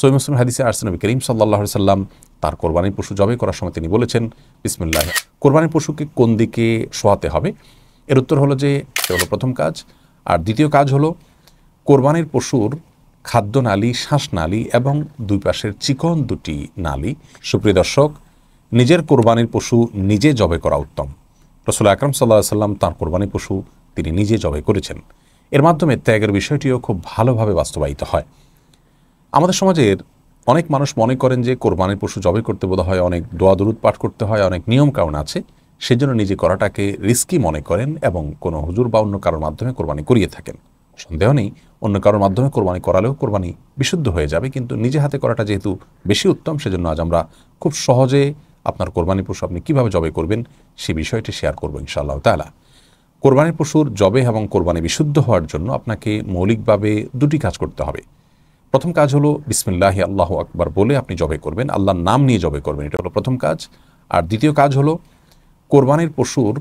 সহিহ মুসলিম হাদিসে আসছে নবী করিম সাল্লাল্লাহু আলাইহি সাল্লাম তার কোরবানির পশু জবাই করার সময় তিনি বলেছেন, বিসমিল্লাহ। কোরবানির পশুকে কোন দিকে শোয়াতে হবে? এর উত্তর হলো যে এটা হলো প্রথম কাজ। আর দ্বিতীয় কাজ হলো কোরবানির পশুর খাদ্যনালী, শ্বাসনালী এবং দুই পাশের চিকন দুটি নালী। সুপ্রিয় দর্শক, নিজের কোরবানির পশু নিজে জবাই করা উত্তম। রাসূল আকরাম সাল্লাল্লাহু আলাইহি সাল্লাম তাঁর কোরবানির পশু তিনি নিজে জবাই করেছেন। এর মাধ্যমে ত্যাগের বিষয়টিও খুব ভালোভাবে বাস্তবায়িত হয়। আমাদের সমাজের অনেক মানুষ মনে করেন যে কোরবানির পশু জবাই করতে বোধ হয় অনেক দোয়া দরুদ পাঠ করতে হয়, অনেক নিয়ম কারণ আছে, সেজন্য নিজে করাটাকে রিস্কি মনে করেন এবং কোনো হুজুর বা অন্য কারোর মাধ্যমে কোরবানি করিয়ে থাকেন। সন্দেহ নেই, অন্য কারোর মাধ্যমে কোরবানি করালেও কোরবানি বিশুদ্ধ হয়ে যাবে, কিন্তু নিজে হাতে করাটা যেহেতু বেশি উত্তম, সেজন্য আজ আমরা খুব সহজে আপনার কোরবানি পশু আপনি কীভাবে জবাই করবেন সে বিষয়টি শেয়ার করবো ইনশাআল্লাহ তাআলা। কোরবানির পশুর জবে এবং কোরবানি বিশুদ্ধ হওয়ার জন্য আপনাকে মৌলিকভাবে দুটি কাজ করতে হবে। প্রথম কাজ হলো বিসমিল্লাহি আল্লাহু আকবার বলে আপনি জবাই করবেন, আল্লাহর নাম নিয়ে জবাই করবেন, এটা হলো প্রথম কাজ। আর দ্বিতীয় কাজ হলো কোরবানির পশুর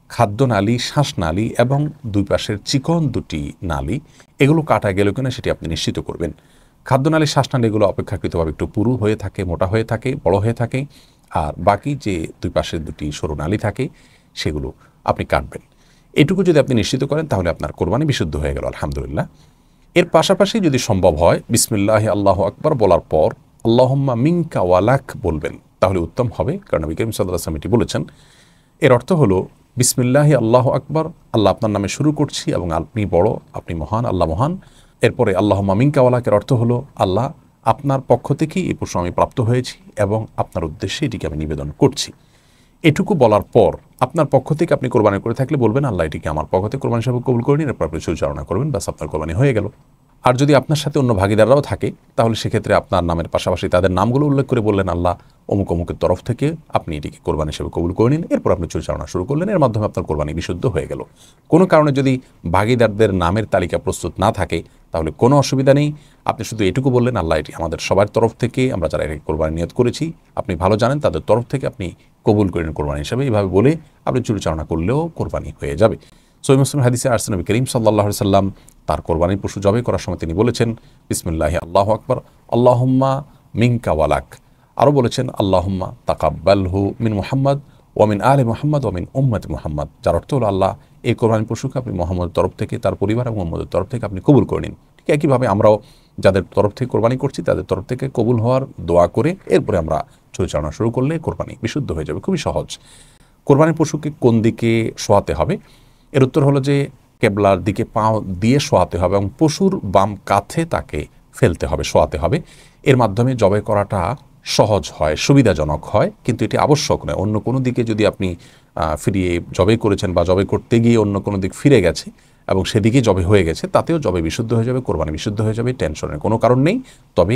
খাদ্যনালী, শ্বাসনালী এবং দুই পাশের চিকন দুটি নালী এগুলো কাটা গেল কিনা সেটি আপনি নিশ্চিত করবেন। খাদ্যনালী, শ্বাসনালী এগুলো অপেক্ষাকৃতভাবে একটু পুরু হয়ে থাকে, মোটা হয়ে থাকে, বড় হয়ে থাকে, আর বাকি যে দুই পাশের দুটি সরু নালী থাকে সেগুলো আপনি কাটবেন। এটুকু যদি আপনি নিশ্চিত করেন তাহলে আপনার কোরবানি বিশুদ্ধ হয়ে গেল আলহামদুলিল্লাহ। এর পাশাপাশি যদি সম্ভব হয় বিসমিল্লাহি আল্লাহু আকবার বলার পর আল্লাহুম্মা মিনকা ওয়ালাক বলবেন, তাহলে উত্তম হবে, কারণ নবী করিম সাল্লাল্লাহু আলাইহি ওয়াসাল্লাম এটি বলেছেন। এর অর্থ হলো বিসমিল্লাহি আল্লাহু আকবার, আল্লাহ আপনার নামে শুরু করছি এবং আপনি বড়, আপনি মহান, আল্লাহ মহান। এরপরে আল্লাহুম্মা মিনকা ওয়ালাকের অর্থ হলো আল্লাহ আপনার পক্ষ থেকেই এই পশু আমি প্রাপ্ত হয়েছি এবং আপনার উদ্দেশ্যে এটিকে আমি নিবেদন করছি। এটুকু বলার পর আপনার পক্ষ থেকে আপনি কোরবানি করে থাকলে বলবেন আল্লাহ এটিকে আমার পক্ষ থেকে কোরবানি হিসাবে কবুল করে নিন, এরপর আপনি সুচারণা করবেন, ব্যাস আপনার কোরবানি হয়ে গেল। আর যদি আপনার সাথে অন্য ভাগিদাররাও থাকে তাহলে সেক্ষেত্রে আপনার নামের পাশাপাশি তাদের নামগুলো উল্লেখ করে বললেন আল্লাহ অমুক অমুকের তরফ থেকে আপনি এটিকে কোরবানি হিসেবে কবুল করে নিন, এরপর আপনি সুচারণা শুরু করলেন, এর মাধ্যমে আপনার কোরবানি বিশুদ্ধ হয়ে গেল। কোনো কারণে যদি ভাগিদারদের নামের তালিকা প্রস্তুত না থাকে তাহলে কোনো অসুবিধা নেই, আপনি শুধু এটুকু বললেন আল্লাহ এটি আমাদের সবার তরফ থেকে, আমরা যারা এটাকে কোরবানি নিয়ত করেছি আপনি ভালো জানেন, তাদের তরফ থেকে আপনি কবুল করেন কোরবানি হিসাবে, এইভাবে বলে আপনি চুরিচারণা করলেও কোরবানি হয়ে যাবে। সহিহ মুসলিম হাদিসে আসছে নবী করিম সাল্লাল্লাহু আলাইহি সাল্লাম তার কোরবানির পশু জবাই করার সময় তিনি বলেছেন বিসমিল্লাহি আল্লাহু আকবার আল্লাহুম্মা মিনকা ওয়ালাক। আরও বলেছেন আল্লাহুম্মা তাকাব্বালহু মিন মুহাম্মদ ওয়া মিন আলি মুহাম্মদ ওয়া মিন উম্মতি মুহাম্মদ, যার অর্থ হলো আল্লাহ এই কোরবানির পশুকে আপনি মুহাম্মদের তরফ থেকে, তার পরিবার এবং মুহাম্মদের তরফ থেকে আপনি কবুল করে নিন। ঠিক একইভাবে আমরাও যাদের তরফ থেকে কোরবানি করছি তাদের তরফ থেকে কবুল হওয়ার দোয়া করে এরপরে আমরা পরিচালনা শুরু করলে কোরবানি বিশুদ্ধ হয়ে যাবে। খুবই সহজ। কোরবানির পশুকে কোন দিকে শোয়াতে হবে? এর উত্তর হলো যে কেবলার দিকে পাও দিয়ে শোয়াতে হবে এবং পশুর বাম কাঁধে তাকে ফেলতে হবে, শোয়াতে হবে। এর মাধ্যমে জবাই করাটা সহজ হয়, সুবিধাজনক হয়, কিন্তু এটি আবশ্যক নয়। অন্য কোনো দিকে যদি আপনি ফিরিয়ে জবাই করেছেন বা জবাই করতে গিয়ে অন্য কোনো দিক ফিরে গেছে এবং সেদিকেই জবাই হয়ে গেছে, তাতেও জবাই বিশুদ্ধ হয়ে যাবে, কোরবানি বিশুদ্ধ হয়ে যাবে, টেনশনের কোনো কারণ নেই। তবে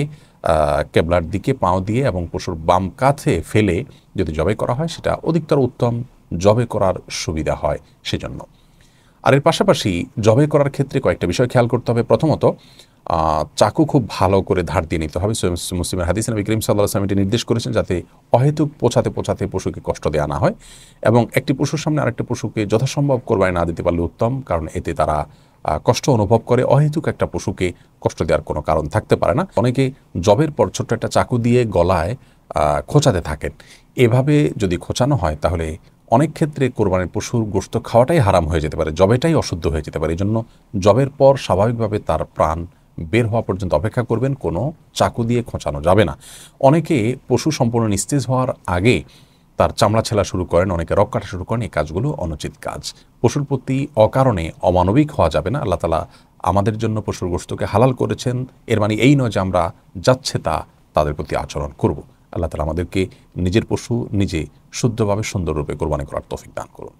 কেবলার দিকে পাও দিয়ে এবং পশুর বাম কাঁধে ফেলে যদি জবাই করা হয় সেটা অধিকতর উত্তম, জবাই করার সুবিধা হয় সেজন্য। আর এর পাশাপাশি জবাই করার ক্ষেত্রে কয়েকটা বিষয় খেয়াল করতে হবে। প্রথমত চাকু খুব ভালো করে ধার দিয়ে নিতে হবে। মুসলিমের হাদিসে নবী করিম সাল্লাল্লাহু আলাইহি ওয়াসাল্লাম এটি নির্দেশ করেছেন যাতে অহেতুক পোছাতে পোছাতে পশুকে কষ্ট দেওয়া না হয়, এবং একটি পশুর সামনে আরেকটি পশুকে যথাসম্ভব কোরবানি না দিতে পারলে উত্তম, কারণ এতে তারা কষ্ট অনুভব করে। অহেতুক একটা পশুকে কষ্ট দেওয়ার কোনো কারণ থাকতে পারে না। অনেকে জবের পর ছোট্ট একটা চাকু দিয়ে গলায় খোঁচাতে থাকেন। এভাবে যদি খোঁচানো হয় তাহলে অনেক ক্ষেত্রে কোরবানির পশুর গোশত খাওয়াটাই হারাম হয়ে যেতে পারে, জবেটাই অশুদ্ধ হয়ে যেতে পারে। এই জন্য জবের পর স্বাভাবিকভাবে তার প্রাণ বের হওয়া পর্যন্ত অপেক্ষা করবেন, কোনো চাকু দিয়ে খোঁচানো যাবে না। অনেকে পশু সম্পূর্ণ নিস্তেজ হওয়ার আগে তার চামড়া ছেলা শুরু করেন, অনেকে রক কাটা শুরু করেন। এই কাজগুলো অনুচিত কাজ। পশুর প্রতি অকারণে অমানবিক হওয়া যাবে না। আল্লাহ তাআলা আমাদের জন্য পশুর গোশতকে হালাল করেছেন, এর মানে এই নয় যে আমরা যাচ্ছে তা তাদের প্রতি আচরণ করব। আল্লাহ তাআলা আমাদেরকে নিজের পশু নিজে শুদ্ধভাবে সুন্দররূপে কোরবানি করার তৌফিক দান করুন।